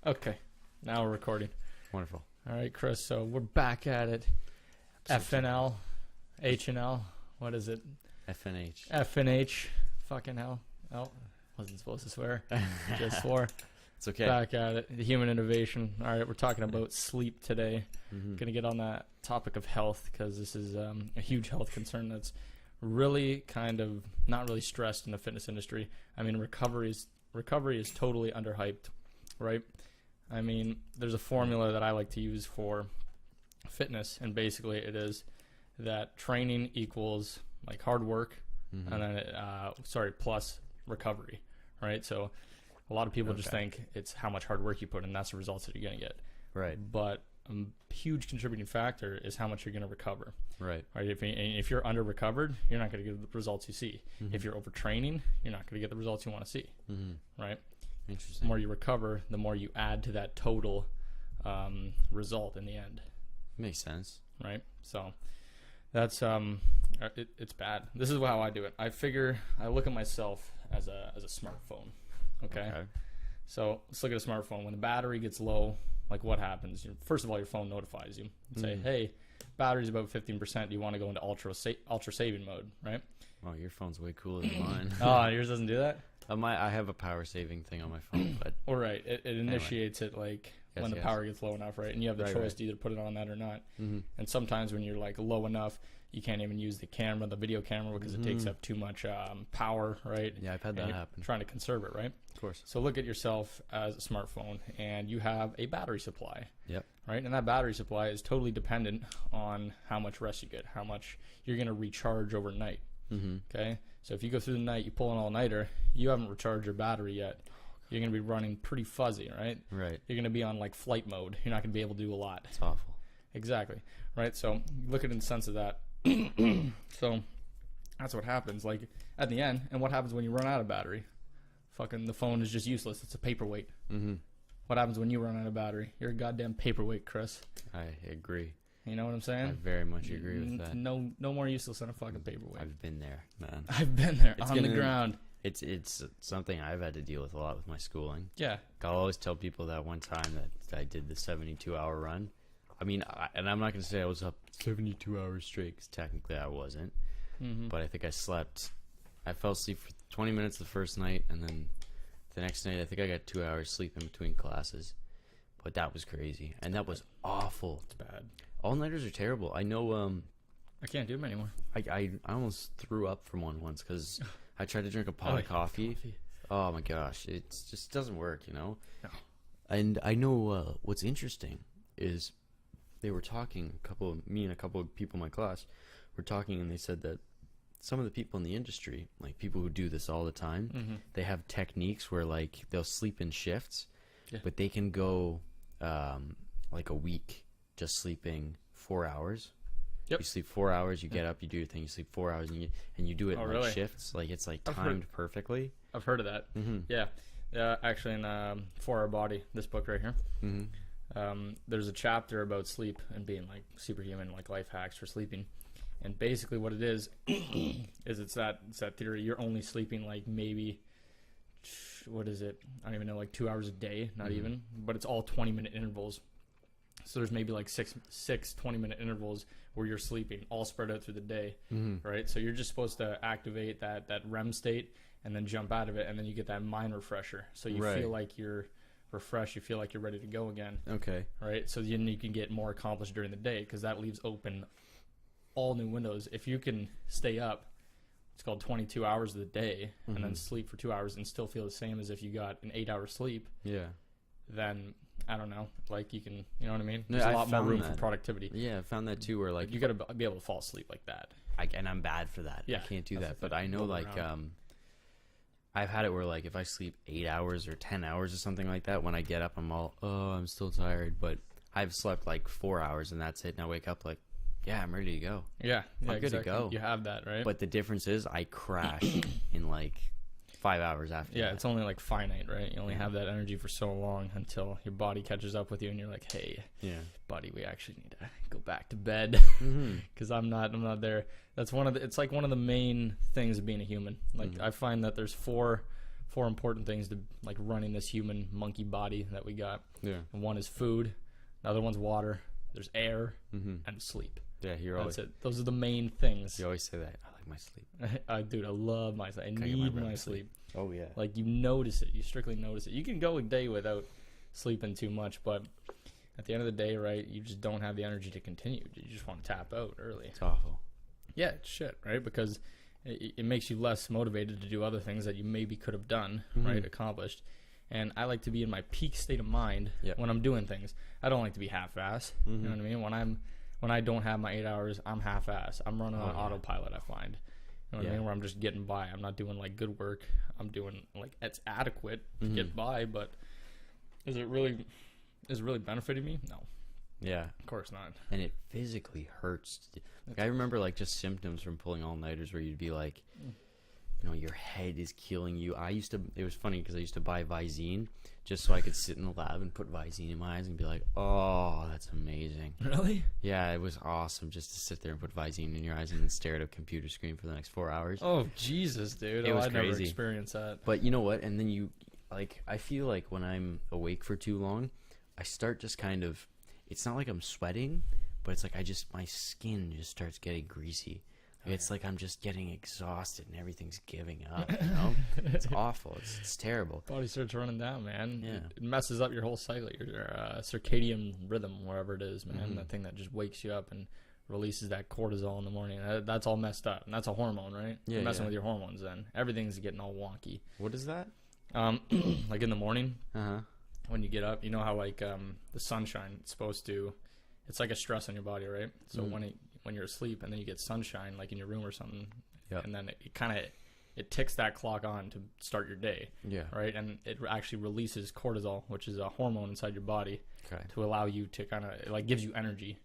Okay, now we're recording. Wonderful. All right, Chris. So we're back at it. FNL, H&L. What is it? FNH. FNH. Fucking hell. Oh, wasn't supposed to swear. Just swore. It's okay. Back at it. The human innovation. All right, we're talking about sleep today. Gonna get on that topic of health because this is a huge health concern that's really kind of not really stressed in the fitness industry. I mean, recovery is totally underhyped, right? I mean, there's a formula that I like to use for fitness, and basically it is that training equals like hard work, and then plus recovery, right? So a lot of people just think it's how much hard work you put in, that's the results that you're going to get. Right. But a huge contributing factor is how much you're going to recover. Right. If you're under recovered, you're not going to get the results you see. If you're overtraining, you're not going to get the results you want to see. Right. Interesting. The more you recover, the more you add to that total result in the end. Makes sense. Right. So that's it's bad. This is how I do it. I look at myself as a smartphone. Okay. So let's look at a smartphone. When the battery gets low, like what happens? First of all, your phone notifies you and say, "Hey, battery's about 15%. Do you want to go into ultra saving mode?" Right? Oh, your phone's way cooler than mine. Oh, yours doesn't do that? I have a power saving thing on my phone, but all right, it initiates it like when the power gets low enough, right? And you have the choice to either put it on that or not. And sometimes when you're like low enough, you can't even use the video camera, because it takes up too much power, right? Yeah, I've had that happen. Trying to conserve it, right? Of course. So look at yourself as a smartphone, and you have a battery supply. Yep. Right, and that battery supply is totally dependent on how much rest you get, how much you're going to recharge overnight. Okay, so if you go through the night, you pull an all-nighter, you haven't recharged your battery yet. You're going to be running pretty fuzzy, right? Right. You're going to be on like flight mode. You're not going to be able to do a lot. It's awful. Exactly. Right. So look at it in the sense of that. So that's what happens. Like at the end, and what happens when you run out of battery? Fucking the phone is just useless. It's a paperweight. What happens when you run out of battery? You're a goddamn paperweight, Chris. I agree. You know what I'm saying? I very much agree with that. No more useless than a fucking paperweight. I've been there, man. I've been there on the ground. It's something I've had to deal with a lot with my schooling. Yeah. I'll always tell people that one time that I did the 72-hour run. I mean, and I'm not going to say I was up 72 hours straight, because technically I wasn't. But I think I fell asleep for 20 minutes the first night, and then the next night I think I got 2 hours sleep in between classes. But that was crazy, and that was awful. It's bad. All-nighters are terrible. I know. I can't do them anymore. I almost threw up from one once because I tried to drink a pot of coffee. Oh my gosh, it just doesn't work, you know. No. And I know what's interesting is they were talking. Me and a couple of people in my class were talking, and they said that some of the people in the industry, like people who do this all the time, they have techniques where like they'll sleep in shifts, but they can go like a week just sleeping 4 hours. Yep. You sleep 4 hours, you get up, you do your thing, you sleep 4 hours, and you do it in like shifts. Like it's like timed perfectly. I've heard of that. Yeah. Actually, in 4-Hour Body, this book right here, there's a chapter about sleep and being like superhuman, like life hacks for sleeping. And basically what it is it's that theory. You're only sleeping like maybe, what is it? I don't even know, like 2 hours a day, not even. But it's all 20-minute intervals. So there's maybe like six 20-minute intervals where you're sleeping, all spread out through the day, right? So you're just supposed to activate that REM state and then jump out of it, and then you get that mind refresher. So you feel like you're refreshed, you feel like you're ready to go again. Okay. Right? So then you can get more accomplished during the day, because that leaves open all new windows. If you can stay up, it's called 22 hours of the day, and then sleep for 2 hours and still feel the same as if you got an 8-hour sleep, then I don't know, like you can, you know what I mean? There's a lot more room for productivity. Yeah, I found that too, where like you got to be able to fall asleep like that. And I'm bad for that. Yeah, I can't do that. But I know like I've had it where like if I sleep 8 hours or 10 hours or something like that, when I get up I'm all, I'm still tired. But I've slept like 4 hours and that's it, and I wake up like, yeah, I'm ready to go. Yeah, I'm good to go. You have that, right? But the difference is I crash in like 5 hours after that. It's only like finite, right? You only have that energy for so long until your body catches up with you and you're like, hey, buddy, we actually need to go back to bed, because I'm not there. That's it's like one of the main things of being a human. Like I find that there's four four important things to like running this human monkey body that we got. Yeah. And one is food, the other one's water, there's air, and sleep. Yeah, that's it. Those are the main things. You always say that. I like my sleep. Dude, I love my sleep. I need my sleep. Oh yeah. Like, you notice it. You strictly notice it. You can go a day without sleeping too much, but at the end of the day, right, you just don't have the energy to continue. You just want to tap out early. It's awful. Yeah, it's shit, right? Because it makes you less motivated to do other things that you maybe could have done, right, accomplished. And I like to be in my peak state of mind when I'm doing things. I don't like to be half-ass. You know what I mean? When I don't have my 8 hours, I'm half-ass. I'm running on autopilot, I find. You know what I mean? Where I'm just getting by. I'm not doing, like, good work. I'm doing, like, it's adequate to get by, but is it really benefiting me? No. Yeah. Of course not. And it physically hurts. Like, I remember, like, just symptoms from pulling all-nighters where you'd be like, you know, your head is killing you. It was funny because I used to buy Visine just so I could sit in the lab and put Visine in my eyes and be like, oh, that's amazing. Really? Yeah, it was awesome just to sit there and put Visine in your eyes and then stare at a computer screen for the next 4 hours. Oh, Jesus, dude. It was I crazy. never experienced that. But you know what? And then I feel like when I'm awake for too long, I start just kind of, it's not like I'm sweating, but it's like my skin just starts getting greasy. It's like I'm just getting exhausted and everything's giving up, you know? It's awful. It's terrible. Body starts running down, man. Yeah. It messes up your whole cycle, your circadian rhythm, wherever it is, man. That thing that just wakes you up and releases that cortisol in the morning. That's all messed up. And that's a hormone, right? Yeah, You're messing with your hormones then. Everything's getting all wonky. What is that? Like in the morning, Uh-huh. when you get up, you know how like the sunshine, it's like a stress on your body, right? So when you're asleep and then you get sunshine, like in your room or something, and then it ticks that clock on to start your day, right? And it actually releases cortisol, which is a hormone inside your body, to allow you to kind of, it like gives you energy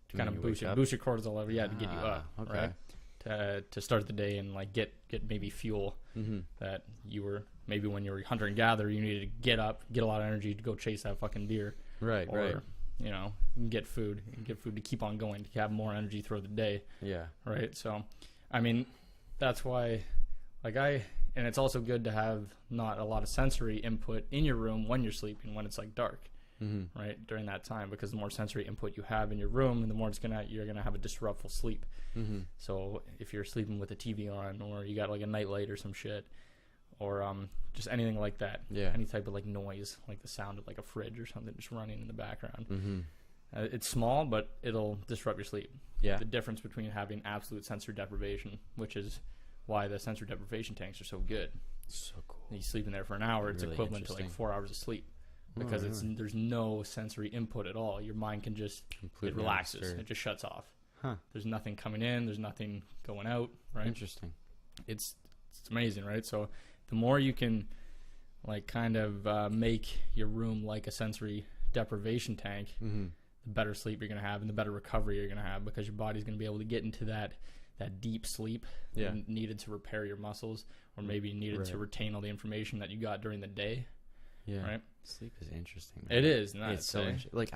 to kind of boost your cortisol level, to get you up, right? To start the day and like get maybe fuel that you were, maybe when you were hunter and gatherer, you needed to get up, get a lot of energy to go chase that fucking deer, right? You know, you can get food to keep on going, to have more energy throughout the day. Yeah. Right. So, I mean, that's why, like and it's also good to have not a lot of sensory input in your room when you're sleeping, when it's like dark, right? During that time, because the more sensory input you have in your room, and the more you're gonna have a disruptful sleep. So if you're sleeping with the TV on, or you got like a nightlight or some shit, or just anything like that. Yeah. Any type of like noise, like the sound of like a fridge or something just running in the background. It's small, but it'll disrupt your sleep. Yeah. The difference between having absolute sensory deprivation, which is why the sensory deprivation tanks are so good. So cool. You sleep in there for an hour, it's really equivalent to like 4 hours of sleep. Because there's no sensory input at all. Your mind can just, it relaxes. It just shuts off. There's nothing coming in. There's nothing going out, right? Interesting. It's amazing, right? So the more you can like kind of make your room like a sensory deprivation tank, the better sleep you're going to have and the better recovery you're going to have, because your body's going to be able to get into that deep sleep needed to repair your muscles, or maybe needed to retain all the information that you got during the day. Yeah. Right? Sleep is interesting, man. It is. It's so like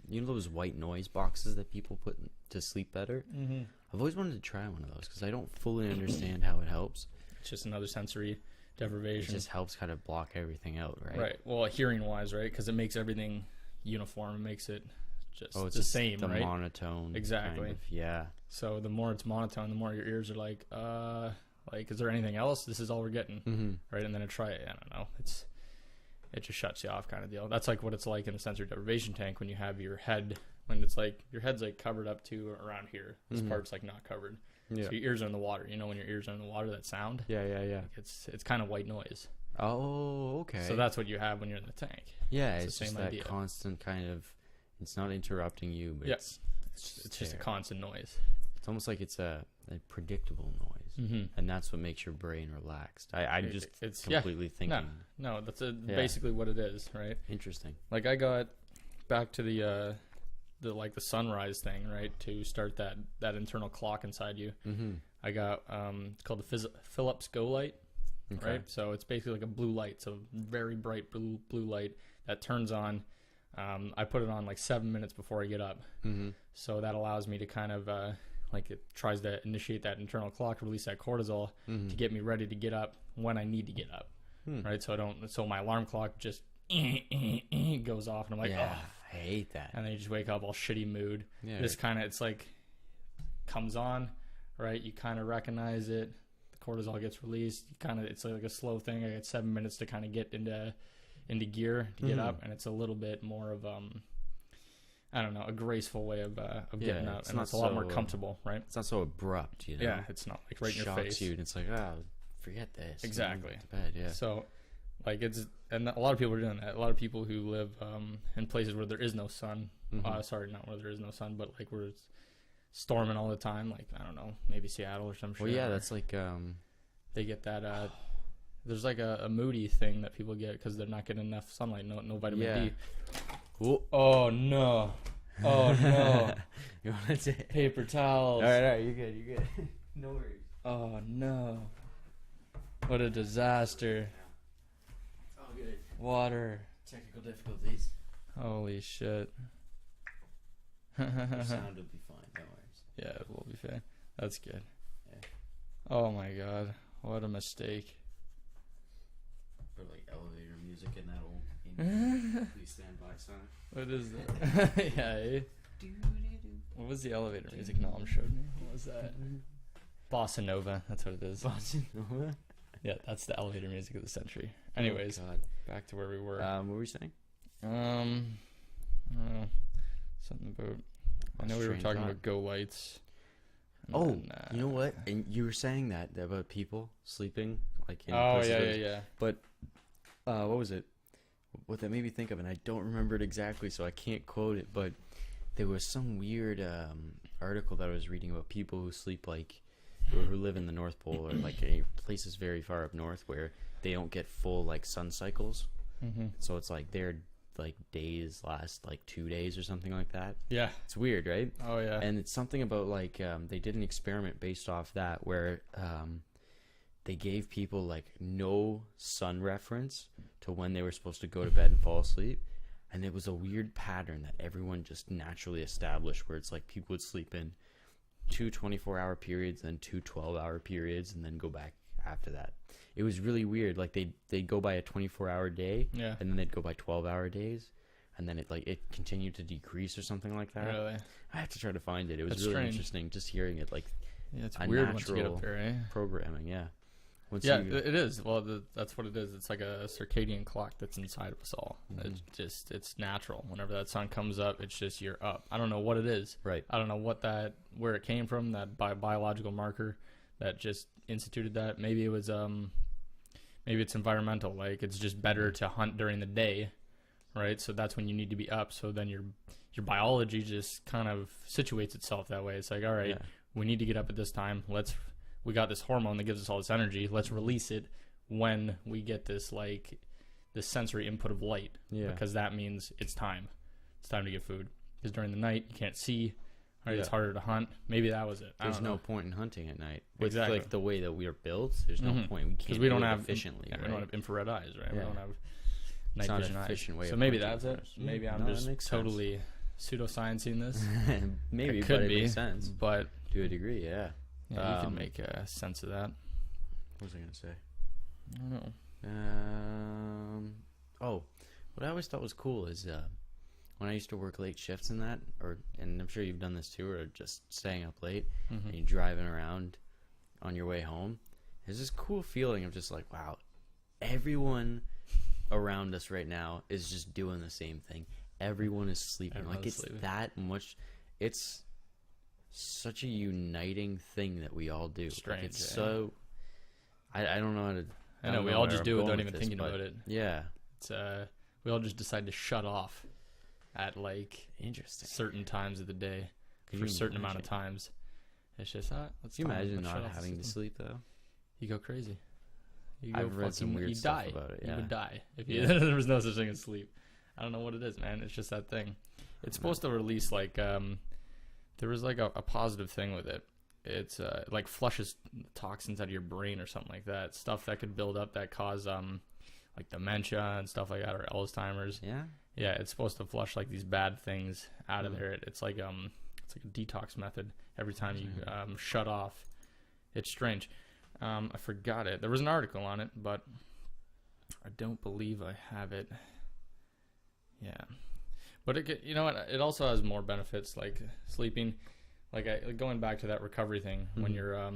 you know those white noise boxes that people put to sleep better? I've always wanted to try one of those because I don't fully understand how it helps. It's just another sensory deprivation. It just helps kind of block everything out, right? Right. Well, hearing wise, right? Because it makes everything uniform. It makes it just it's the same, the right? Monotone. Exactly. Kind of, yeah. So the more it's monotone, the more your ears are like, is there anything else? This is all we're getting, right? And then I don't know. It just shuts you off, kind of deal. That's like what it's like in a sensory deprivation tank when you have your head, when it's like your head's like covered up to around here. This part's like not covered. Yeah. So your ears are in the water. You know when your ears are in the water, that sound? Yeah. Like it's kind of white noise. Oh, okay. So that's what you have when you're in the tank. Yeah, it's just that constant kind of, it's not interrupting you, but it's just a constant noise. It's almost like it's a predictable noise. And that's what makes your brain relaxed. I'm just completely thinking. No, that's basically what it is, right? Interesting. Like I got back to the sunrise thing, right? To start that internal clock inside you. I got it's called the Philips Go light, right? So it's basically like a blue light, so very bright blue light that turns on. I put it on like 7 minutes before I get up, so that allows me to kind of like it tries to initiate that internal clock, release that cortisol to get me ready to get up when I need to get up, right? So my alarm clock just goes off, and I'm like, Yeah, oh, I hate that. and then you just wake up all shitty mood. Yeah. This kind of, it's like, comes on, right? You kind of recognize it. The cortisol gets released. It's like a slow thing. I get 7 minutes to kind of get into gear to get up, and it's a little bit more of I don't know, a graceful way of getting up, and it's a lot more comfortable, right? It's not so abrupt, you know. Yeah, it's not like right in your face. Shocks you, and it's like, forget this. Exactly. To bed, yeah. So, like, and a lot of people are doing that. A lot of people who live in places where there is no sun. Sorry, not where there is no sun, but like where it's storming all the time. Like, I don't know, maybe Seattle or some shit. Well, yeah, that's like they get that. There's like a moody thing that people get because they're not getting enough sunlight. No vitamin D. Ooh. Oh no! Oh no! You want to take Paper towels. All right, you're good. No worries. Oh no! What a disaster! It's all good. Water. Technical difficulties. Holy shit! Your sound will be fine. Don't worry. Yeah, it will be fine. That's good. Yeah. Oh my god! What a mistake! Or like elevator music in that old Please Stand By song. What is that? Yeah. What was the elevator music Noam showed me? What was that? Bossa Nova. That's what it is. Bossa Nova? Yeah, that's the elevator music of the century. Anyways, back to where we were. What were we saying? I don't know. Something about... I know we were talking about Go Lights. You know what? And you were saying that about people sleeping, like in yeah. But what was it? What that made me think of, and I don't remember it exactly, so I can't quote it. But there was some weird article that I was reading about people who sleep like, who live in the North Pole or like places very far up north where they don't get full like sun cycles. So it's like their like days last like 2 days or something like that. Yeah, it's weird, right? Oh yeah. And it's something about like they did an experiment based off that where they gave people like no sun reference to when they were supposed to go to bed and fall asleep, and it was a weird pattern that everyone just naturally established where it's like people would sleep in 2 24-hour periods, then 2 12-hour periods, and then go back after that. It was really weird. Like they'd go by a 24-hour day, and then they'd go by 12-hour days, and then it continued to decrease or something like that. Really? I have to try to find it. It was That's really strange. Interesting just hearing it, like it's weird once you get up there, eh? Programming, yeah. It is. Well, that's what it is. It's like a circadian clock that's inside of us all. It's natural. Whenever that sun comes up, it's just you're up. I don't know what it is. Right. I don't know where it came from. That biological marker that just instituted that. Maybe it was maybe it's environmental. Like it's just better to hunt during the day, right? So that's when you need to be up. So then your biology just kind of situates itself that way. It's like, all right, we need to get up at this time. We got this hormone that gives us all this energy. Let's release it when we get this sensory input of light. Yeah. Because that means it's time. It's time to get food. Because during the night you can't see. Right? Yeah. It's harder to hunt. Maybe that was it. There's no point in hunting at night. With exactly. Like the way that we are built, there's no point. We can't we don't have efficiently. We don't have infrared eyes, right? Yeah. We don't have night vision eyes. Way so maybe that's it. Maybe I'm just totally pseudosciencing this. Maybe, it could be. Makes sense. But to a degree, yeah. Yeah, you can make sense of that. What was I going to say? I don't know. What I always thought was cool is when I used to work late shifts and that, and I'm sure you've done this too, or just staying up late and you're driving around on your way home. There's this cool feeling of just like, wow, everyone around us right now is just doing the same thing. Everyone is sleeping. It's sleeping. That much. It's such a uniting thing that we all do. Strange. Like it's so. I don't know how to. I know we all just do it without even thinking about it. Yeah. It's we all just decide to shut off at interesting certain times of the day for a certain amount of times. It's just let's imagine not having to sleep though. You go crazy. I've read some weird stuff about it. Yeah. You would die if there was no such thing as sleep. I don't know what it is, man. It's just that thing. It's supposed to release there was like a positive thing with it. It's like flushes toxins out of your brain or something like that. Stuff that could build up that cause like dementia and stuff like that, or Alzheimer's. Yeah. Yeah, it's supposed to flush like these bad things out of there. It's like a detox method every time you shut off. It's strange. I forgot it. There was an article on it, but I don't believe I have it. Yeah. But you know what? It also has more benefits, like sleeping. Like going back to that recovery thing, when you're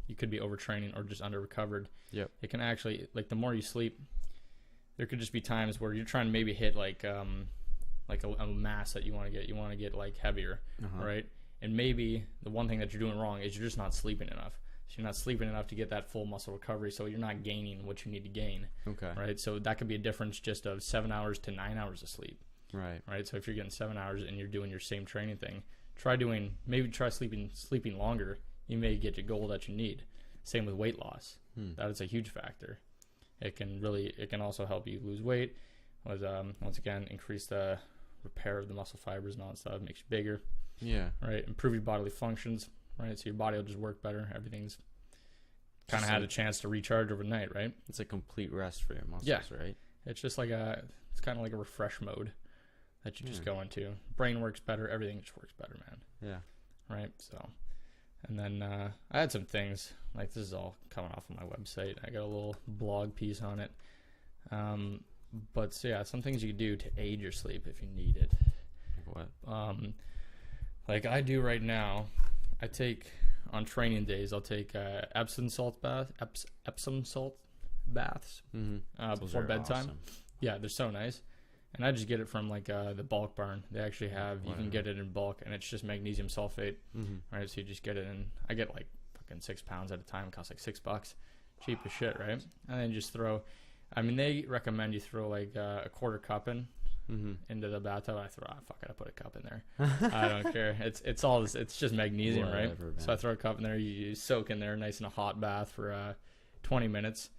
you could be overtraining or just under recovered. Yep. It can actually, like, the more you sleep, there could just be times where you're trying to maybe hit like a mass that you want to get. You want to get like heavier, right? And maybe the one thing that you're doing wrong is you're just not sleeping enough. So you're not sleeping enough to get that full muscle recovery. So you're not gaining what you need to gain. Okay. Right. So that could be a difference just of 7 hours to 9 hours of sleep. Right. Right. So if you're getting 7 hours and you're doing your same training thing, try sleeping longer. You may get your goal that you need. Same with weight loss. That is a huge factor. It can also help you lose weight. Once again, increase the repair of the muscle fibers and all that stuff. Makes you bigger. Yeah. Right. Improve your bodily functions. Right. So your body will just work better. Everything's kind of had a chance to recharge overnight. Right. It's a complete rest for your muscles, right? It's just it's kind of like a refresh mode that you just go into. Brain works better. Everything just works better, man. Yeah. Right. So, and then I had some things, like, this is all coming off of my website. I got a little blog piece on it. But so yeah, some things you can do to aid your sleep if you need it. Like what? Like I do right now, on training days, I'll take Epsom salt baths before bedtime. Awesome. Yeah, they're so nice. And I just get it from like the bulk barn. They actually you can get it in bulk, and it's just magnesium sulfate. Right? So you just get it, and I get like fucking 6 pounds at a time. It costs like $6. Cheap as shit, right? And then just they recommend you throw like a quarter cup into the bathtub. I put a cup in there. I don't care. It's just magnesium, right? Man. So I throw a cup in there. You soak in there nice in a hot bath for 20 minutes.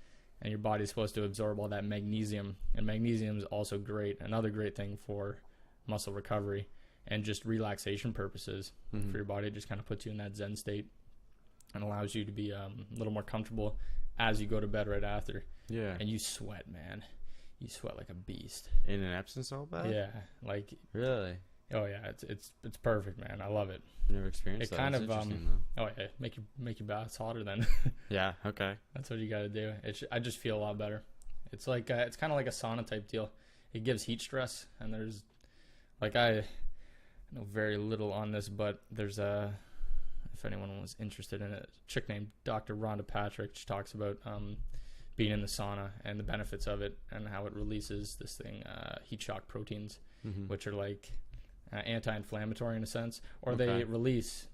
And your body's supposed to absorb all that magnesium. And magnesium is also another great thing for muscle recovery and just relaxation purposes for your body. It just kind of puts you in that Zen state and allows you to be a little more comfortable as you go to bed right after. Yeah. And you sweat, man. You sweat like a beast. In an Epsom salt bath? Yeah. Like. Really? Oh yeah, it's perfect, man. I love it. Never experienced that. Kind of oh yeah, make your baths hotter then. Yeah, okay. That's what you got to do. I just feel a lot better. It's like it's kind of like a sauna type deal. It gives heat stress, and there's like I know very little on this, but there's if anyone was interested in it, a chick named Dr. Rhonda Patrick. She talks about being in the sauna and the benefits of it and how it releases this thing, heat shock proteins, which are like anti-inflammatory in a sense, or they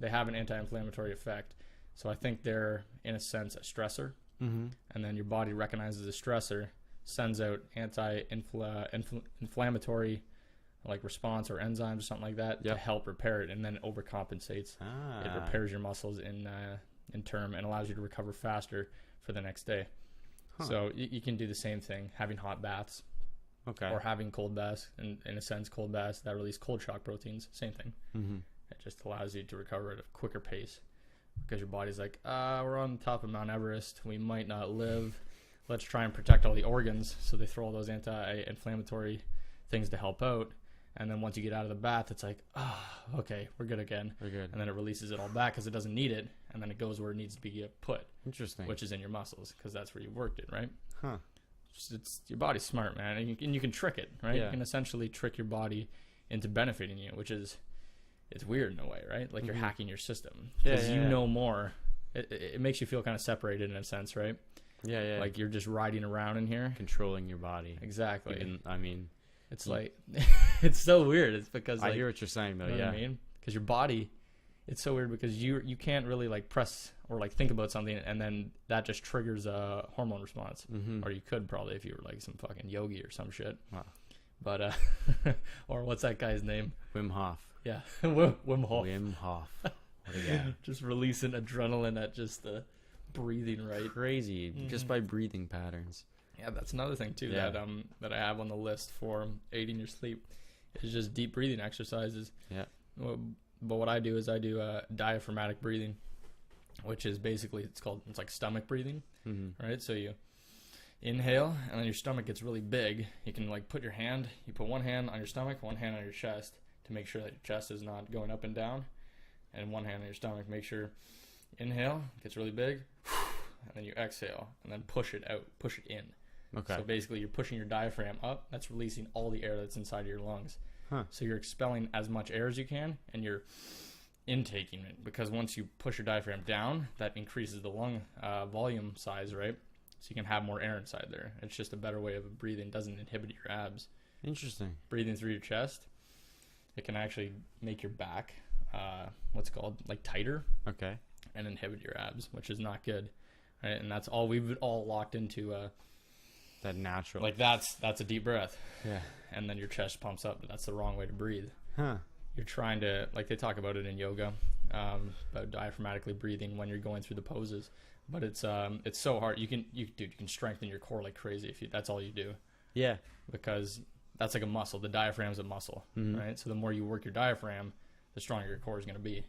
have an anti-inflammatory effect. So I think they're in a sense a stressor, and then your body recognizes a stressor, sends out anti-inflammatory like response or enzymes or something like that to help repair it, and then it overcompensates. It repairs your muscles in term and allows you to recover faster for the next day. So you can do the same thing, having hot baths. Okay. Or having cold baths, in a sense, cold baths that release cold shock proteins. Same thing. It just allows you to recover at a quicker pace because your body's like, we're on top of Mount Everest. We might not live. Let's try and protect all the organs. So they throw all those anti-inflammatory things to help out. And then once you get out of the bath, it's like, okay, we're good again. We're good. And then it releases it all back because it doesn't need it. And then it goes where it needs to be put. Interesting. Which is in your muscles because that's where you worked it, right? Huh. It's your body's smart, man, and you can trick it, right? Yeah. You can essentially trick your body into benefiting you, which is it's weird in a way, right? Like you're hacking your system because you know more. It makes you feel kind of separated in a sense, right? Yeah. Like you're just riding around in here, controlling your body. Exactly. It's like it's so weird. It's because I hear what you're saying though. You know what I mean? Because your body. It's so weird because you can't really like press or like think about something and then that just triggers a hormone response. Or you could probably if you were like some fucking yogi or some shit. Wow. But or what's that guy's name? Wim Hof. Yeah, Wim Hof. Wim Hof. Yeah. Just releasing adrenaline at just the breathing right. Crazy, just by breathing patterns. Yeah, that's another thing too that I have on the list for aiding your sleep is just deep breathing exercises. Yeah. But what I do is I do diaphragmatic breathing, which is basically it's like stomach breathing, right? So you inhale and then your stomach gets really big. You can like put one hand on your stomach, one hand on your chest to make sure that your chest is not going up and down, and one hand on your stomach. Make sure inhale gets really big, and then you exhale and then push it out, push it in. Okay. So basically, you're pushing your diaphragm up. That's releasing all the air that's inside of your lungs. Huh. So you're expelling as much air as you can, and you're intaking it. Because once you push your diaphragm down, that increases the lung volume size, right? So you can have more air inside there. It's just a better way of breathing. It doesn't inhibit your abs. Interesting. Breathing through your chest, it can actually make your back, what's called, like tighter. Okay. And inhibit your abs, which is not good. Right? And that's all we've all locked into. That natural. Like that's a deep breath. Yeah. And then your chest pumps up, but that's the wrong way to breathe. Huh. You're trying to, like they talk about it in yoga, about diaphragmatically breathing when you're going through the poses. But it's so hard. You can strengthen your core like crazy if that's all you do. Yeah. Because that's like a muscle. The diaphragm's a muscle, right? So the more you work your diaphragm, the stronger your core is going to be.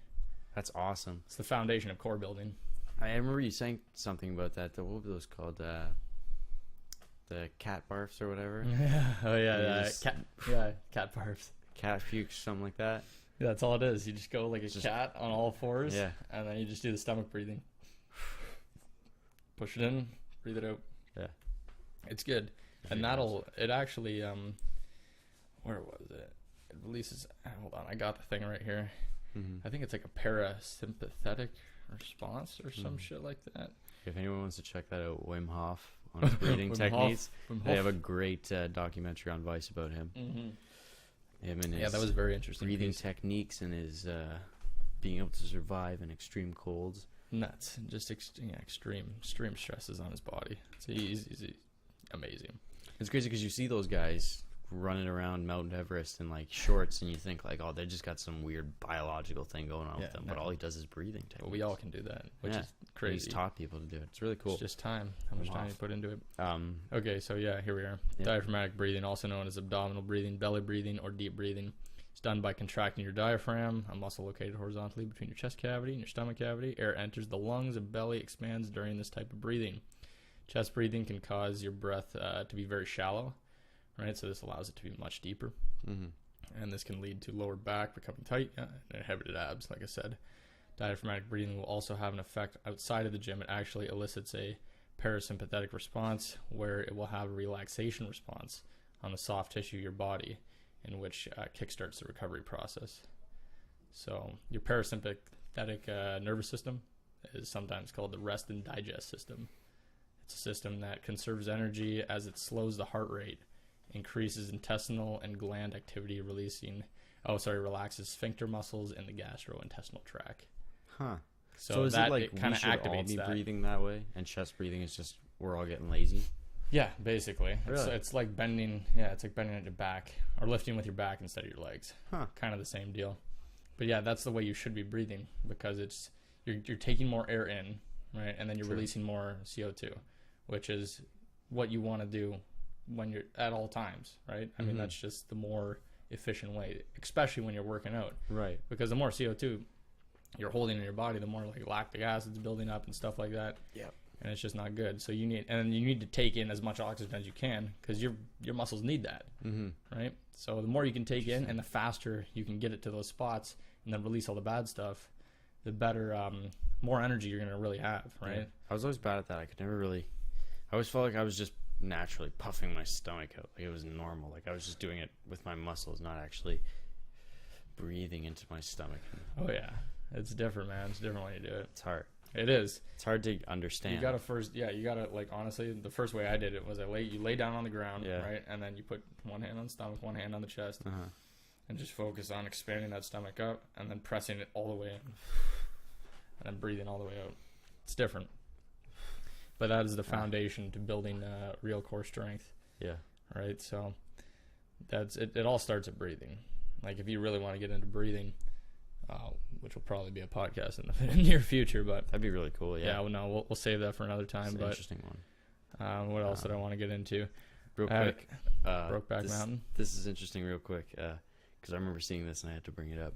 That's awesome. It's the foundation of core building. I remember you saying something about that. What were those called? The cat barfs or whatever. Yeah. Oh yeah. Cat barfs. Cat puke, something like that. Yeah, that's all it is. You just go like a cat on all fours. Yeah. And then you just do the stomach breathing. Push it in, breathe it out. Yeah. It's good. And it actually, where was it? It releases, hold on, I got the thing right here. I think it's like a parasympathetic response or some shit like that. If anyone wants to check that out, Wim Hof on his breathing techniques. They have a great documentary on Vice about him. Him and his that was very interesting. Breathing techniques and his being able to survive in extreme colds. Nuts. Just extreme stresses on his body. So he's amazing. It's crazy because you see those guys running around Mount Everest in like shorts, and you think like, oh, they just got some weird biological thing going on with them. But all he does is breathing techniques. Well, we all can do that, which is crazy. He's taught people to do it. It's really cool. It's just time. How much time you put into it. Okay, so here we are. Yeah. Diaphragmatic breathing, also known as abdominal breathing, belly breathing, or deep breathing. It's done by contracting your diaphragm, a muscle located horizontally between your chest cavity and your stomach cavity. Air enters the lungs and belly expands during this type of breathing. Chest breathing can cause your breath to be very shallow, right? So this allows it to be much deeper. And this can lead to lower back becoming tight and inhibited abs, like I said. Diaphragmatic breathing will also have an effect outside of the gym. It actually elicits a parasympathetic response where it will have a relaxation response on the soft tissue of your body, in which kickstarts the recovery process. So your parasympathetic nervous system is sometimes called the rest and digest system. It's a system that conserves energy as it slows the heart rate, increases intestinal and gland activity, relaxes sphincter muscles in the gastrointestinal tract. Huh. So is that it like kind we of should activates all be that. breathing that way, and chest breathing is just we're all getting lazy? Yeah, basically. Really? It's like bending. Yeah, it's like bending at your back or lifting with your back instead of your legs. Huh. Kind of the same deal. But yeah, that's the way you should be breathing, because you're taking more air in, right, and then you're releasing more CO2, which is what you want to do when you're at all times, right? I mean, that's just the more efficient way, especially when you're working out, Right. because the more CO2 you're holding in your body, the more like lactic acid's building up and stuff like that. Yep. And it's just not good. So you need to take in as much oxygen as you can, because your muscles need that, right? So the more you can take in, and the faster you can get it to those spots, and then release all the bad stuff, the better, more energy you're gonna really have, right? Yeah. I was always bad at that. I could never really. I always felt like I was just naturally puffing my stomach out, like it was normal. Like I was just doing it with my muscles, not actually breathing into my stomach. Oh yeah, it's different, man. It's different when you do it. It's hard. It is. It's hard to understand. You gotta like, honestly, the first way I did it was you lay down on the ground, right, and then you put one hand on the stomach, one hand on the chest, and just focus on expanding that stomach up, and then pressing it all the way in, and then breathing all the way out. It's different, but that is the foundation to building real core strength. Yeah. Right. So that's it. It all starts at breathing. Like if you really want to get into breathing, which will probably be a podcast in the near future, but That'd be really cool. Yeah. well, no, we'll save that for another time. It's an but interesting one. what else did I want to get into? Real quick. Brokeback Mountain. This is interesting real quick, because I remember seeing this and I had to bring it up.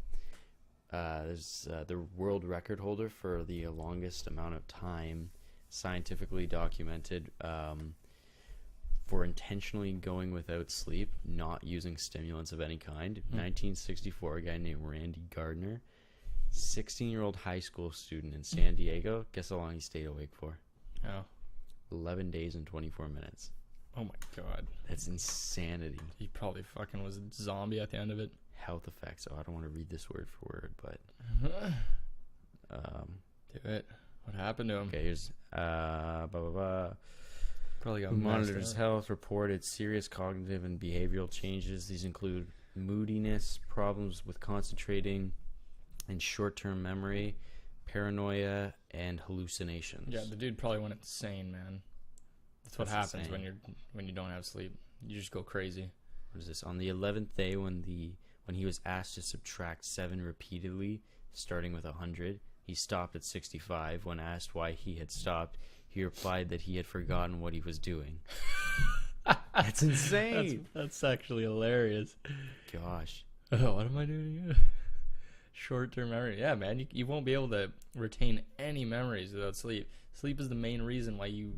There's the world record holder for the longest amount of time scientifically documented for intentionally going without sleep, not using stimulants of any kind. 1964, a guy named Randy Gardner, 16-year-old high school student in San Diego. Guess how long he stayed awake for? Oh. 11 days and 24 minutes. Oh my god. That's insanity. He probably fucking was a zombie at the end of it. Health effects. Oh, I don't want to read this word for word, but do it. What happened to him? okay, here's blah blah blah. Probably got Who monitors out. health reported serious cognitive and behavioral changes. These include moodiness, problems with concentrating, and short-term memory, paranoia, and hallucinations. Yeah, the dude probably went insane, man. That's what happens insane. when you don't have sleep. You just go crazy. What is this? On the 11th day, when he was asked to subtract 7 repeatedly, starting with 100, he stopped at 65. When asked why he had stopped, he replied that he had forgotten what he was doing. That's insane. That's actually hilarious. Gosh. Oh, what am I doing here? Short-term memory. Yeah, man, you won't be able to retain any memories without sleep. Sleep is the main reason why you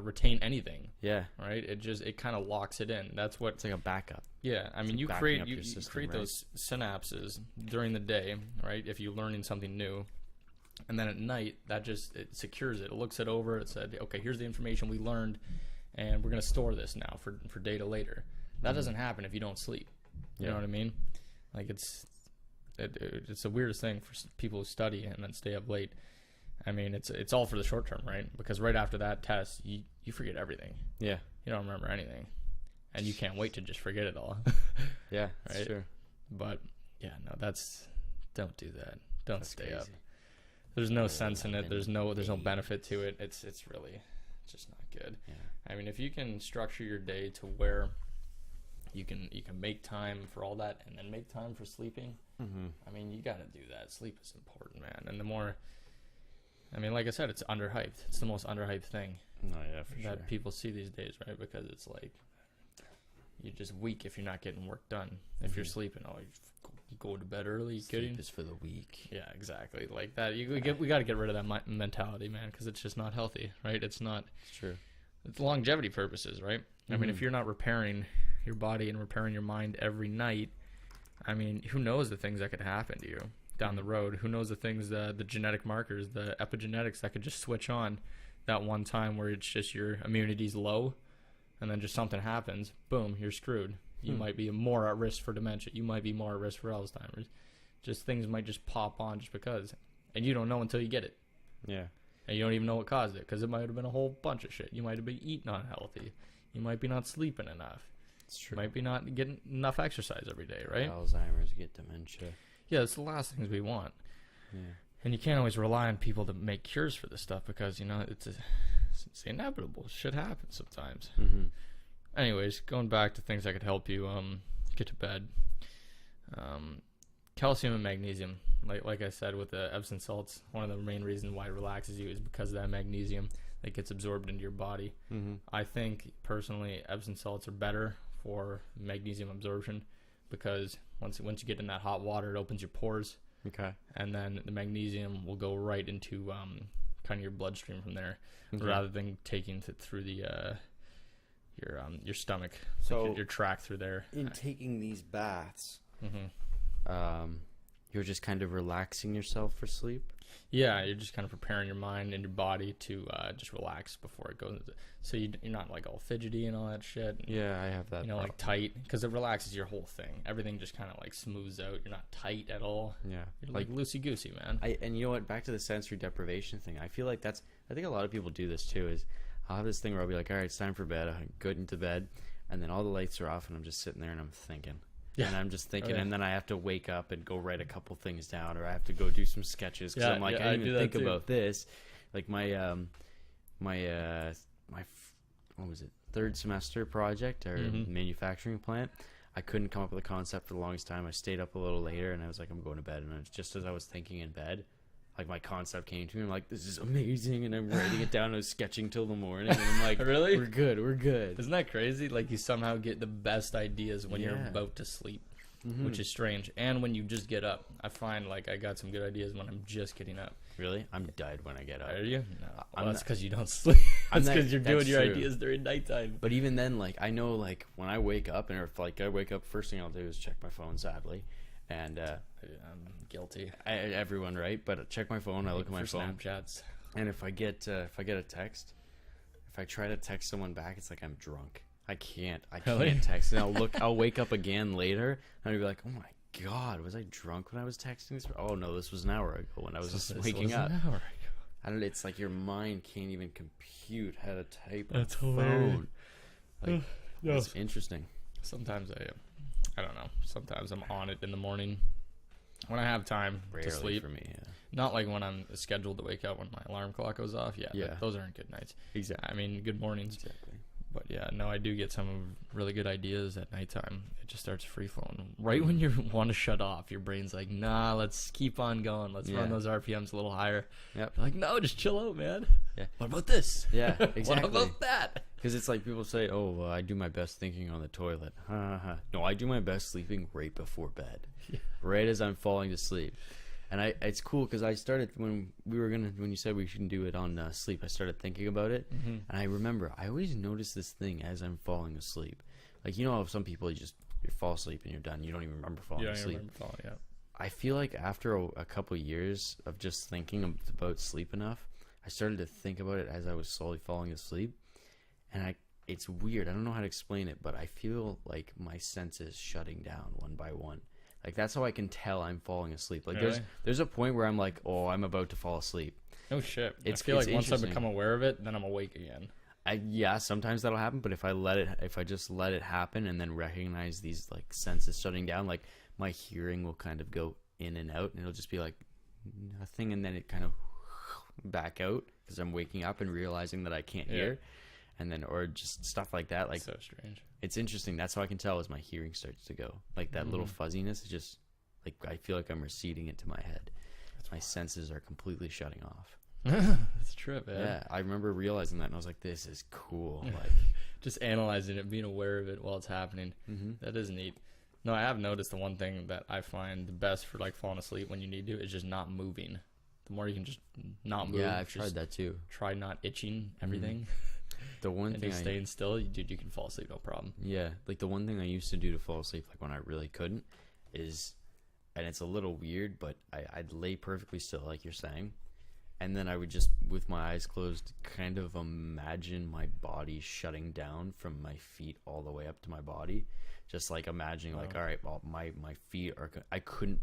retain anything. Yeah. Right? It kind of locks it in. That's what. It's like a backup. Yeah, I mean, like you backing create up your system, right? those synapses during the day, right? If you're learning something new, and then at night, it secures it. It looks it over. It said, okay, here's the information we learned, and we're gonna store this now for data later. That doesn't happen if you don't sleep. You know what I mean? Like it's the weirdest thing for people who study and then stay up late. I mean, it's all for the short term, right? Because right after that test, you forget everything. Yeah. You don't remember anything. And you can't wait to just forget it all. Yeah, right? sure. But, yeah, no, don't do that. Don't That's stay crazy. up. There's no sense in it. There's no benefit to it. It's really just not good. Yeah. I mean, if you can structure your day to where you can make time for all that and then make time for sleeping, I mean, you got to do that. Sleep is important, man. And the more, I mean, like I said, it's underhyped. It's the most underhyped thing Oh, yeah, for sure. that people see these days, right? Because it's like you're just weak if you're not getting work done. If you're sleeping, you go to bed early. You kidding? Sleep is for the weak. Yeah, exactly. Like that. We got to get rid of that mentality, man, because it's just not healthy, right? It's not. It's true. It's longevity purposes, right? I mean, if you're not repairing your body and repairing your mind every night, I mean, who knows the things that could happen to you down the road? Who knows the things, the genetic markers, the epigenetics that could just switch on that one time where it's just your immunity's low, and then just something happens, boom, you're screwed. You might be more at risk for dementia. You might be more at risk for Alzheimer's. Just things might just pop on just because. And you don't know until you get it. Yeah. And you don't even know what caused it, because it might have been a whole bunch of shit. You might have been eating unhealthy. You might be not sleeping enough. It's true. You might be not getting enough exercise every day, right? Alzheimer's, get dementia. Yeah, it's the last things we want. Yeah. And you can't always rely on people to make cures for this stuff, because, you know, it's inevitable. Shit happens sometimes. Anyways, going back to things that could help you get to bed. Calcium and magnesium. Like I said, with the Epsom salts, one of the main reasons why it relaxes you is because of that magnesium that gets absorbed into your body. I think, personally, Epsom salts are better for magnesium absorption, because once you get in that hot water, it opens your pores. Okay. And then the magnesium will go right into kind of your bloodstream from there, rather than taking it through the your stomach, So your tract through there. In taking these baths, you're just kind of relaxing yourself for sleep? Yeah, you're just kind of preparing your mind and your body to just relax before it goes. So you're not like all fidgety and all that shit. And, Yeah, I have that. you know, like tight, because it relaxes your whole thing. Everything just kind of like smooths out. You're not tight at all. Yeah. You're like loosey goosey, man. And you know what? Back to the sensory deprivation thing. I feel like I think a lot of people do this too. Is I'll have this thing where I'll be like, all right, it's time for bed. I go into bed, and then all the lights are off, and I'm just sitting there and I'm thinking. Yeah. And I'm just thinking, and then I have to wake up and go write a couple things down, or I have to go do some sketches, because I'm like, I didn't even think about this. Like my what was it, third semester project or manufacturing plant, I couldn't come up with a concept for the longest time. I stayed up a little later, and I was like, I'm going to bed. And it was just as I was thinking in bed, like my concept came to me. I'm like, this is amazing, and I'm writing it down. I was sketching till the morning, and I'm like, Really? We're good. Isn't that crazy? Like, you somehow get the best ideas when you're about to sleep, which is strange. And when you just get up, I find like I got some good ideas when I'm just getting up. Really? I'm dead when I get up. Are you? No. Well, that's not- because you don't sleep. That's not- because you're doing that's your true. ideas during nighttime. But even then, like, I know, like, when I wake up, and if, like, I wake up, first thing I'll do is check my phone, sadly. And I'm guilty. everyone, right? But I check my phone, I look at my phone. Snapchats. And if I get a text, if if I try to text someone back, it's like I'm drunk. I can't Really? text. And I'll wake up again later, and I'll be like, oh my God, was I drunk when I was texting this? Oh no, this was an hour ago when I was just waking up. An hour ago. I don't know. It's like your mind can't even compute how to type That's on the hilarious. phone. Like, No. it's interesting. Sometimes I don't know. Sometimes I'm on it in the morning when I have time Rarely to sleep. for me. Yeah. Not like when I'm scheduled to wake up when my alarm clock goes off. Yeah. Those aren't good nights. Exactly. I mean, good mornings. Exactly. But yeah, no, I do get some really good ideas at nighttime. It just starts free flowing. Right when you want to shut off, your brain's like, nah, let's keep on going. Let's run those RPMs a little higher. Yep. You're like, no, just chill out, man. Yeah. What about this? Yeah, exactly. What about that? Because it's like people say, oh, I do my best thinking on the toilet. No, I do my best sleeping right before bed. Yeah. Right as I'm falling to sleep. And it's cool because I started when you said we shouldn't do it on sleep, I started thinking about it. Mm-hmm. And I remember I always notice this thing as I'm falling asleep. Like, you know how some people you fall asleep and you're done. You don't even remember falling asleep. I feel like after a couple years of just thinking about sleep enough, I started to think about it as I was slowly falling asleep. And it's weird. I don't know how to explain it, but I feel like my senses shutting down one by one. Like, that's how I can tell I'm falling asleep. Like, really? there's a point where I'm like, oh, I'm about to fall asleep. Oh shit! I It's feel like once I interesting. become aware of it, then I'm awake again. Sometimes that'll happen, but if I just let it happen and then recognize these like senses shutting down, like my hearing will kind of go in and out, and it'll just be like nothing, and then it kind of back out because I'm waking up and realizing that I can't hear, and then or just stuff like that. Like, so strange. It's interesting. That's how I can tell as my hearing starts to go. Like that little fuzziness is just like I feel like I'm receding into my head. My senses are completely shutting off. That's true, man. Yeah, I remember realizing that, and I was like, "This is cool." Like, just analyzing it, being aware of it while it's happening. That is neat. No, I have noticed the one thing that I find the best for like falling asleep when you need to is just not moving. The more you can just not move. yeah, I've tried that too. Try not itching everything. The one and thing just staying still, dude, you can fall asleep no problem. Yeah, like the one thing I used to do to fall asleep, like when I really couldn't, is, and it's a little weird, but I'd lay perfectly still, like you're saying, and then I would just, with my eyes closed, kind of imagine my body shutting down from my feet all the way up to my body, just like imagining, like, all right, well, my feet are, I couldn't.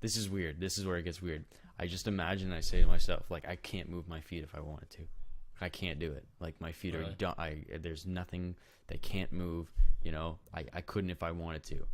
This is weird. This is where it gets weird. I just imagine, I say to myself, like, I can't move my feet if I wanted to. I can't do it. Like, my feet are done. There's nothing that can't move. You know, I couldn't if I wanted to.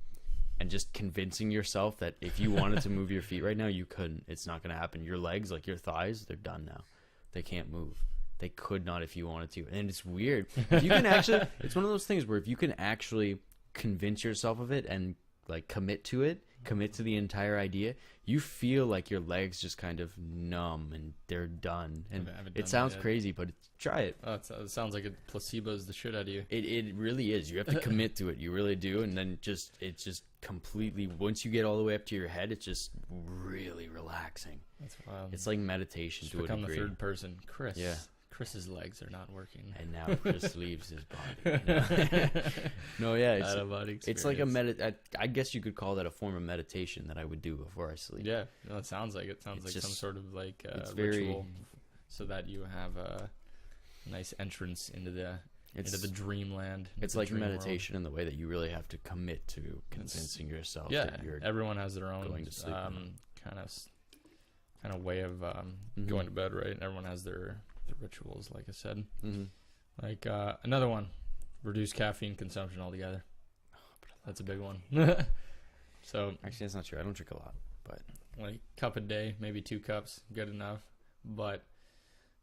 And just convincing yourself that if you wanted to move your feet right now, you couldn't. It's not going to happen. Your legs, like your thighs, they're done now. They can't move. They could not if you wanted to. And it's weird. If you can actually, it's one of those things where if you can actually convince yourself of it and like commit to it, commit to the entire idea, you feel like your legs just kind of numb and they're done. And it sounds crazy, but try it. It sounds like it placebos the shit out of you. It really is. You have to commit to it. You really do. And then it's just completely, once you get all the way up to your head, it's just really relaxing. That's wild. It's like meditation to a degree. Become the third person. Chris. Yeah. Chris's legs are not working. And now Chris leaves his body. You know? No, yeah. It's like I guess you could call that a form of meditation that I would do before I sleep. Yeah. No, it sounds like it. Sounds like some sort of like it's ritual so that you have a nice entrance into the dreamland. It's like meditation in the way that you really have to commit to convincing yourself that you're everyone has their own going to sleep kind of way of going to bed, right? Everyone has their rituals, like I said. Like another one, reduce caffeine consumption altogether. That's a big one. So actually, that's not true. I don't drink a lot, but like cup a day, maybe 2 cups, good enough. But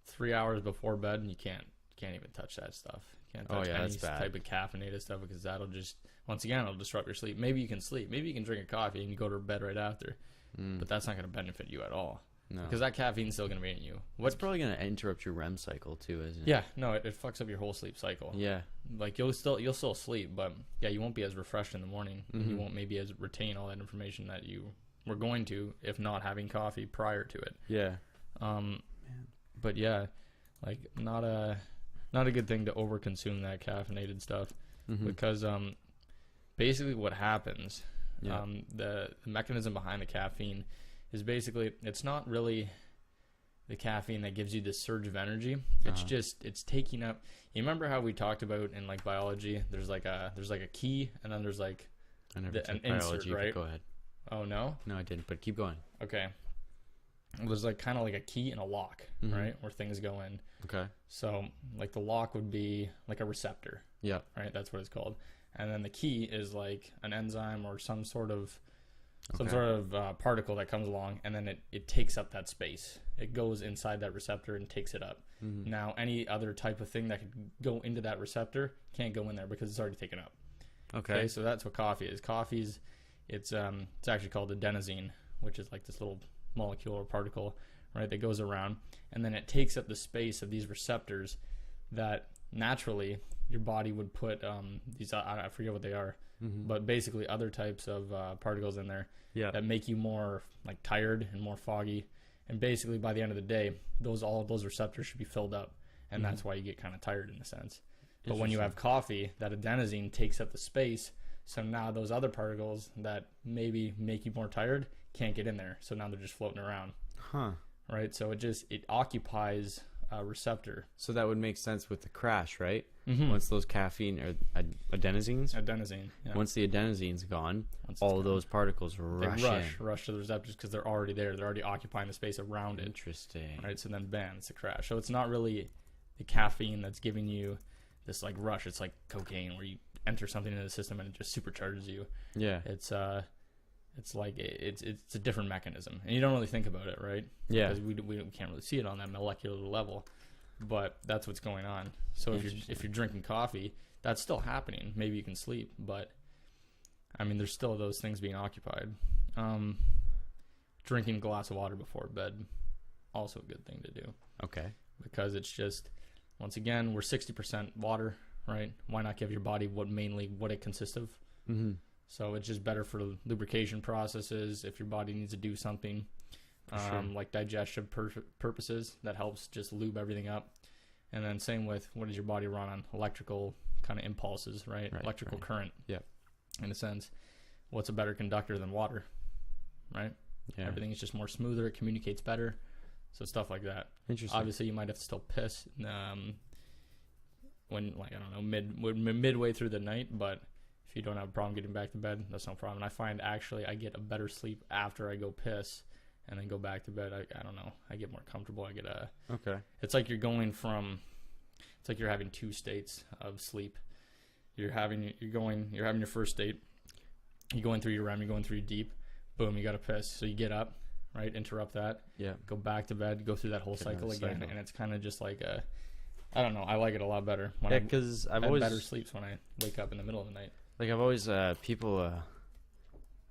3 hours before bed, you can't even touch that stuff. You can't touch any type of caffeinated stuff because that'll just, once again, it'll disrupt your sleep. Maybe you can sleep. Maybe you can drink a coffee and you go to bed right after. But that's not going to benefit you at all. No. Because that caffeine's still going to be in you. It's probably going to interrupt your REM cycle too, isn't it? Yeah, no, it fucks up your whole sleep cycle. Yeah. Like you'll still sleep, but yeah, you won't be as refreshed in the morning. You won't maybe as retain all that information that you were going to if not having coffee prior to it. Yeah. But yeah, like not a good thing to overconsume that caffeinated stuff because basically what happens, the mechanism behind the caffeine is basically it's not really the caffeine that gives you this surge of energy. It's taking up. You remember how we talked about in like biology? There's like a key, and then there's like I never took an biology, insert, right? but go ahead. Oh no? No, I didn't, but keep going. Okay. There's like kind of like a key and a lock, right? Where things go in. Okay. So like the lock would be like a receptor. Yeah. Right? That's what it's called. And then the key is like an enzyme or some sort of particle that comes along, and then it takes up that space. It goes inside that receptor and takes it up. Now, any other type of thing that could go into that receptor can't go in there because it's already taken up. Okay, so that's what coffee is. It's actually called adenosine, which is like this little molecule or particle, right, that goes around, and then it takes up the space of these receptors that naturally your body would put these, I forget what they are, but basically other types of particles in there that make you more like tired and more foggy. And basically by the end of the day, all of those receptors should be filled up, and that's why you get kind of tired in a sense. But when you have coffee, that adenosine takes up the space, so now those other particles that maybe make you more tired can't get in there, so now they're just floating around. Right? So it occupies a receptor. So that would make sense with the crash, right? Once those caffeine or adenosines, yeah. Once the adenosine's gone, all of those particles rush to the receptors because they're already there. They're already occupying the space around it. Interesting. Right? So then bam, it's a crash. So it's not really the caffeine that's giving you this like rush. It's like cocaine where you enter something into the system and it just supercharges you. Yeah. It's like it's a different mechanism, and you don't really think about it, right? Yeah. Because we can't really see it on that molecular level, but that's what's going on. So if you're drinking coffee, that's still happening. Maybe you can sleep, but I mean, there's still those things being occupied. Drinking a glass of water before bed, also a good thing to do. Okay. Because it's just, once again, we're 60% water, right? Why not give your body what it consists of? So it's just better for lubrication processes. If your body needs to do something like digestive purposes, that helps just lube everything up. And then same with, what does your body run on? Electrical kind of impulses, right? Electrical current. Yeah. In a sense, what's a better conductor than water, right? Yeah. Everything is just more smoother. It communicates better. So stuff like that. Interesting. Obviously, you might have to still piss when, like, I don't know, midway through the night, but if you don't have a problem getting back to bed, that's no problem. And I find actually I get a better sleep after I go piss and then go back to bed. I don't know. I get more comfortable. Okay. It's like you're having two states of sleep. You're having your first state. You're going through your REM. You're going through your deep. Boom, you got to piss. So you get up, right? Interrupt that. Yeah. Go back to bed. Go through that whole cycle again, and it's kind of just like I don't know. I like it a lot better. Because I've always better sleeps when I wake up in the middle of the night. Like I've always people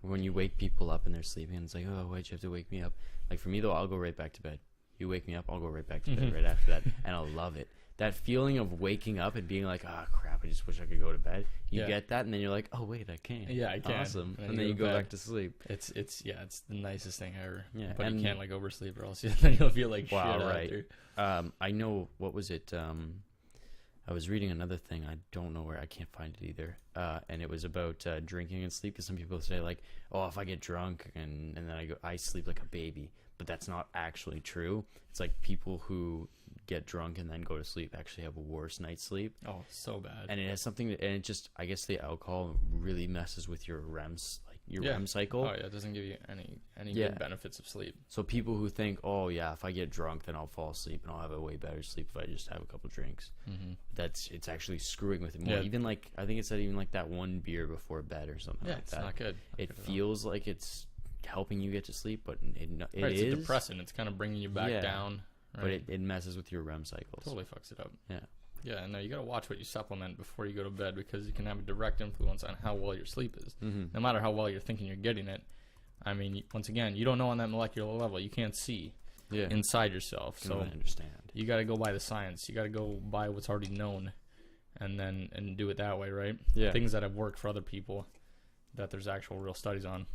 when you wake people up and they're sleeping, it's like, oh, why'd you have to wake me up? Like for me though, I'll go right back to bed. You wake me up, I'll go right back to bed right after that, and I'll love it. That feeling of waking up and being like, oh crap, I just wish I could go to bed. You get that, and then you're like, oh wait, I can. Yeah, I can. Awesome. And then you go back to sleep. It's the nicest thing ever. Yeah, but you can't like oversleep, or else then you'll feel like shit right. After. I know, what was it? I was reading another thing. I don't know where. I can't find it either. And it was about drinking and sleep. Because some people say like, oh, if I get drunk and then I sleep like a baby. But that's not actually true. It's like people who get drunk and then go to sleep actually have a worse night's sleep. Oh, so bad. And it has something to, and it just, I guess the alcohol really messes with your REMs, like your REM cycle. Oh yeah, it doesn't give you any good benefits of sleep. So people who think, oh yeah, if I get drunk then I'll fall asleep and I'll have a way better sleep if I just have a couple drinks. It's actually screwing with it more. Even like, I think it said even like that one beer before bed or something like that. It's not good. It feels like it's helping you get to sleep, but it it's a depressant. It's kind of bringing you back down. Right? But it messes with your REM cycles. Totally fucks it up. Yeah, no, you got to watch what you supplement before you go to bed, because it can have a direct influence on how well your sleep is. No matter how well you're thinking you're getting it. I mean, once again, you don't know on that molecular level. You can't see inside yourself. So I understand. You got to go by the science. You got to go by what's already known, and do it that way, right? Yeah. Things that have worked for other people that there's actual real studies on.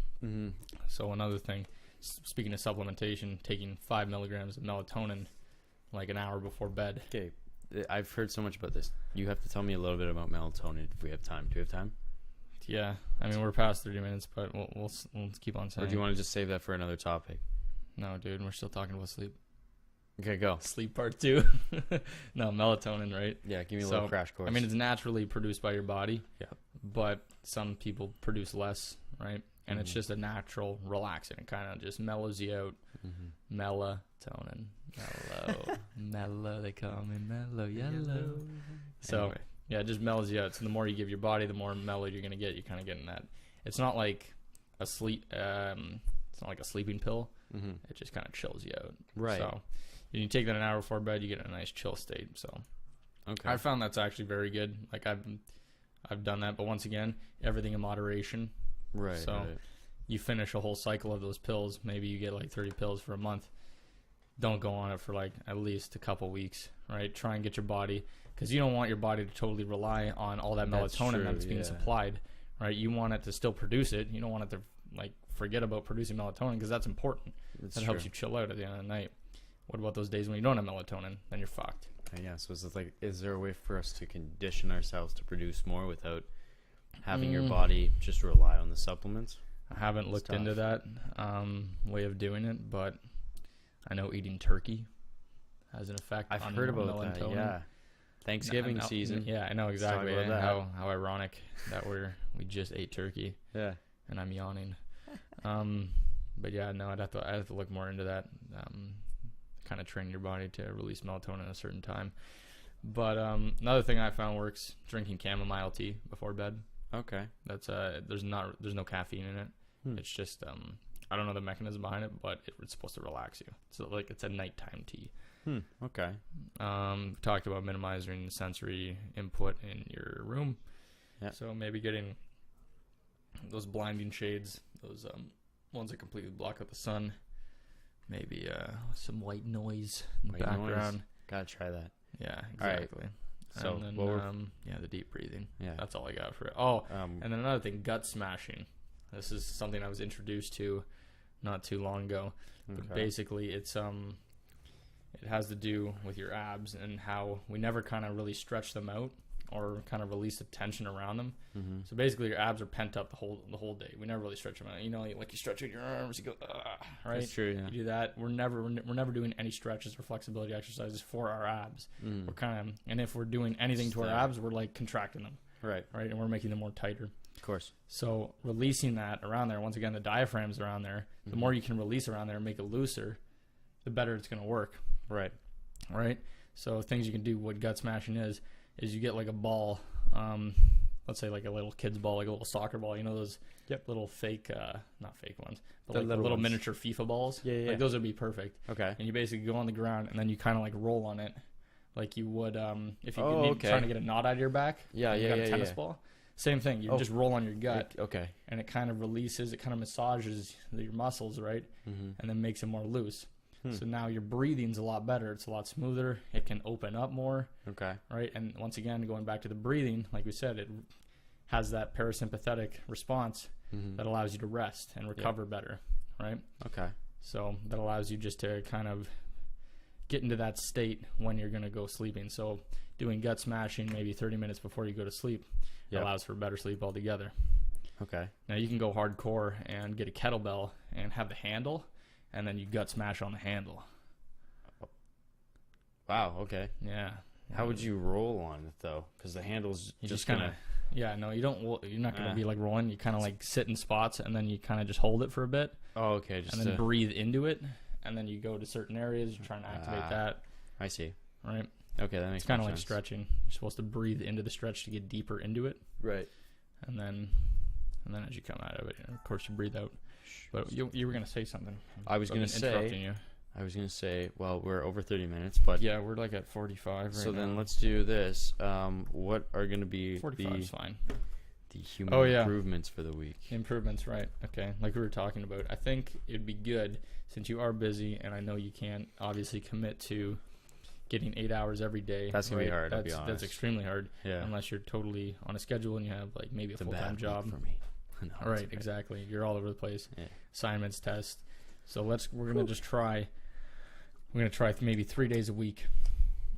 So another thing, speaking of supplementation, taking 5 milligrams of melatonin like an hour before bed. Okay, I've heard so much about this. You have to tell me a little bit about melatonin if we have time. Do we have time? Yeah, I mean, we're past 30 minutes, but we'll keep on saying. Or do you want to just save that for another topic? No, dude, we're still talking about sleep. Okay, go. Sleep part 2. No, melatonin, right? Yeah, give me a little crash course. I mean, it's naturally produced by your body. Yeah. But some people produce less, right? And it's just a natural relaxing. It kind of just mellows you out. Melatonin. Mellow. They call me mellow yellow. So, Anyway. yeah, it just mellows you out. So the more you give your body, the more mellowed you're going to get. You're kind of getting that. It's not like a sleep. It's not like a sleeping pill. It just kind of chills you out. Right. So you take that an hour before bed, you get in a nice chill state. So Okay. I found that's actually very good. Like I've done that, but once again, everything in moderation. Right. So right. you finish a whole cycle of those pills. Maybe you get like 30 pills for a month. Don't go on it for like at least a couple weeks, right? Try and get your body, because you don't want your body to totally rely on all that melatonin that's being supplied, right? You want it to still produce it. You don't want it to like forget about producing melatonin, because that's important. That helps you chill out at the end of the night. What about those days when you don't have melatonin? Then you're fucked. Yeah, so it's like, is there a way for us to condition ourselves to produce more without having your body just rely on the supplements? I haven't looked into that way of doing it, but I know eating turkey has an effect. I've on heard about melatonin. that. Yeah, Thanksgiving season. Yeah, I know exactly. Talk about that. How ironic that we just ate turkey. Yeah, and I'm yawning. But yeah, no, I'd have to look more into that. Kind of train your body to release melatonin at a certain time. But another thing I found works: drinking chamomile tea before bed. Okay. That's there's no caffeine in it. It's just I don't know the mechanism behind it, but it's supposed to relax you. So like it's a nighttime tea. Okay. Talked about minimizing the sensory input in your room. Yeah. So maybe getting those blinding shades, those ones that completely block out the sun. Maybe some white noise in the background. Gotta try that. Yeah, exactly. Right. So and then the deep breathing. Yeah. That's all I got for it. Oh, and then another thing, gut smashing. This is something I was introduced to not too long ago. But basically it's it has to do with your abs and how we never kind of really stretch them out or kind of release the tension around them. So basically your abs are pent up the whole day. We never really stretch them out. You know, like you stretch out your arms, you go, right? That's true, yeah. You do that. We're never doing any stretches or flexibility exercises for our abs. We're kind of, and if we're doing anything to our abs, we're like contracting them. Right. Right. And we're making them more tighter. Of course. So releasing that around there, once again, the diaphragm's around there. The more you can release around there and make it looser, the better it's going to work. Right. Right. So things you can do, what gut smashing is you get like a ball, let's say like a little kid's ball, like a little soccer ball. You know those little fake, not fake ones, but the like little little miniature FIFA balls. Yeah. Like those would be perfect. Okay. And you basically go on the ground and then you kind of like roll on it, like you would if you trying to get a knot out of your back. Yeah. You got a tennis ball. Same thing. You just roll on your gut. Okay. And it kind of releases. It kind of massages your muscles, right? And then makes it more loose. So now your breathing's a lot better. It's a lot smoother. It can open up more. Okay. Right. And once again, going back to the breathing, like we said, it has that parasympathetic response that allows you to rest and recover better. Right. Okay. So that allows you just to kind of get into that state when you're going to go sleeping. So doing gut smashing maybe 30 minutes before you go to sleep allows for better sleep altogether. Okay. Now you can go hardcore and get a kettlebell and have the handle, and then you gut smash on the handle. Wow. Okay. Yeah. How would you roll on it though? Because the handle's just kind of. Yeah. No, you don't. You're not gonna be like rolling. You kind of like sit in spots, and then you kind of just hold it for a bit. Oh, okay. And then breathe into it, and then you go to certain areas. You're trying to activate that. I see. Right. Okay, that makes it's kind of sense. like stretching. You're supposed to breathe into the stretch to get deeper into it. Right. And then as you come out of it, of course, you breathe out. But you were gonna say something. I was gonna interrupting you. Well, we're over 30 minutes, but yeah, we're like at 45 right so now. then let's do this. What are going to be 45 is fine. The human improvements for the week? Improvements, right. Okay, like we were talking about. I think it'd be good, since you are busy, and I know you can't obviously commit to getting 8 hours every day. That's going to be hard, I'll be honest. That's extremely hard, yeah. Unless you're totally on a schedule and you have like maybe a full-time job. For me. No, right, exactly. You're all over the place. Yeah. Assignments, tests. So we're going to just try. We're going to try maybe 3 days a week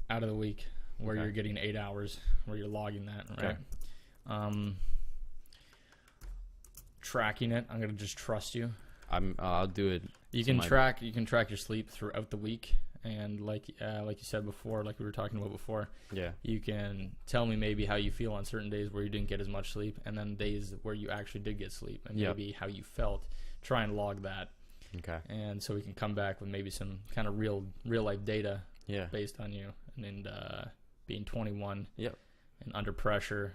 out of the week where you're getting 8 hours, where you're logging that, right? Okay. Tracking it, I'm going to just trust you. I'll do it. You can track your sleep throughout the week, and like you said before, like we were talking about before, Yeah. you can tell me maybe how you feel on certain days where you didn't get as much sleep, and then days where you actually did get sleep, and maybe how you felt. Try and log that. Okay. And so we can come back with maybe some kind of real life data based on you and being 21 Yep. and under pressure,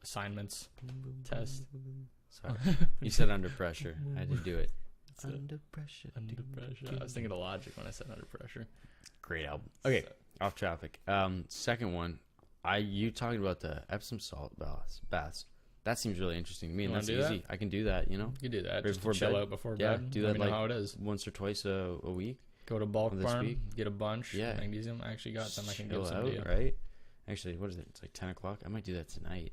assignments, tests. Sorry. You said under pressure. I had to do it. Under pressure. Under pressure. I was thinking of Logic when I said Under Pressure. Great album. Okay, off topic. Second one, you talking about the Epsom salt baths. That seems really interesting to me, and that's easy. That? I can do that, You can do that. Right just before chill bed. Out before yeah, bed. do that like how it is. Once or twice a week. Go to Bulk Barn, get a bunch. Yeah. Magnesium. I actually got them. I can chill give some out, to you. Right? Actually, what is it? It's like 10 o'clock. I might do that tonight.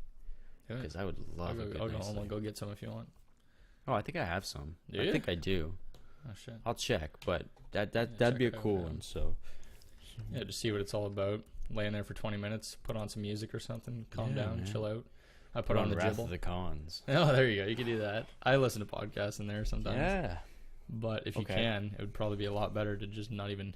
Because I would love I'll go home and go get some if you want. Oh, I think I have some. Do you? I think I do. Oh, shit. I'll check, but that'd be a cool one. So, yeah, just see what it's all about. Lay in there for 20 minutes, put on some music or something, calm down, chill out. I put on the Wrath Jibble. of the Cons. Oh, there you go. You can do that. I listen to podcasts in there sometimes. Yeah. But if you can, it would probably be a lot better to just not even,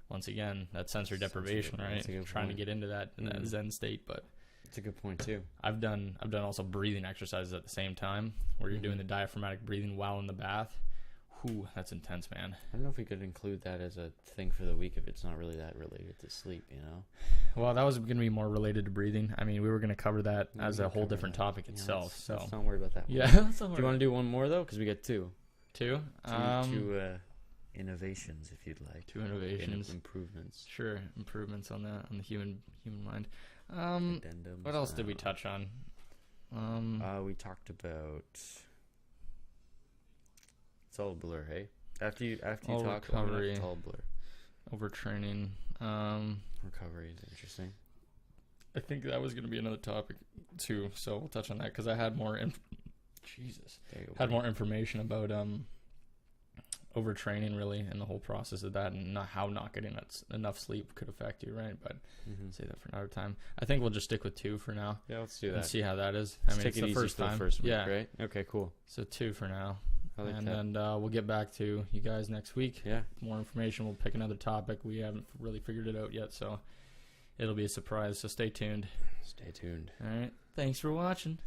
once again, that sensory deprivation, right? Trying to get into that Zen state, but it's a good point too. I've done also breathing exercises at the same time where you're doing the diaphragmatic breathing while in the bath. Whew, that's intense, man. I don't know if we could include that as a thing for the week if it's not really that related to sleep, Well, that was going to be more related to breathing. I mean, we were going to cover that as a whole different topic itself. Let's not worry about that one. Yeah. Do you want to do one more, though? Because we got two. Two? Two innovations, if you'd like. Two innovations. Improvements. Sure, improvements on the human mind. Addendums. What else did we touch on? We talked about... It's all a blur, hey? After you talk, recovery, it's all a blur. Overtraining. Recovery is interesting. I think that was going to be another topic too, so we'll touch on that because I had more more information about overtraining really and the whole process of that and how not getting enough sleep could affect you, right? But say that for another time. I think we'll just stick with 2 for now. Yeah, let's do that. And see how that is. Let's take it easy for the first week, right? Okay, cool. So 2 for now. I like that. Then we'll get back to you guys next week. Yeah. More information. We'll pick another topic. We haven't really figured it out yet, so it'll be a surprise. So stay tuned. Stay tuned. All right. Thanks for watching.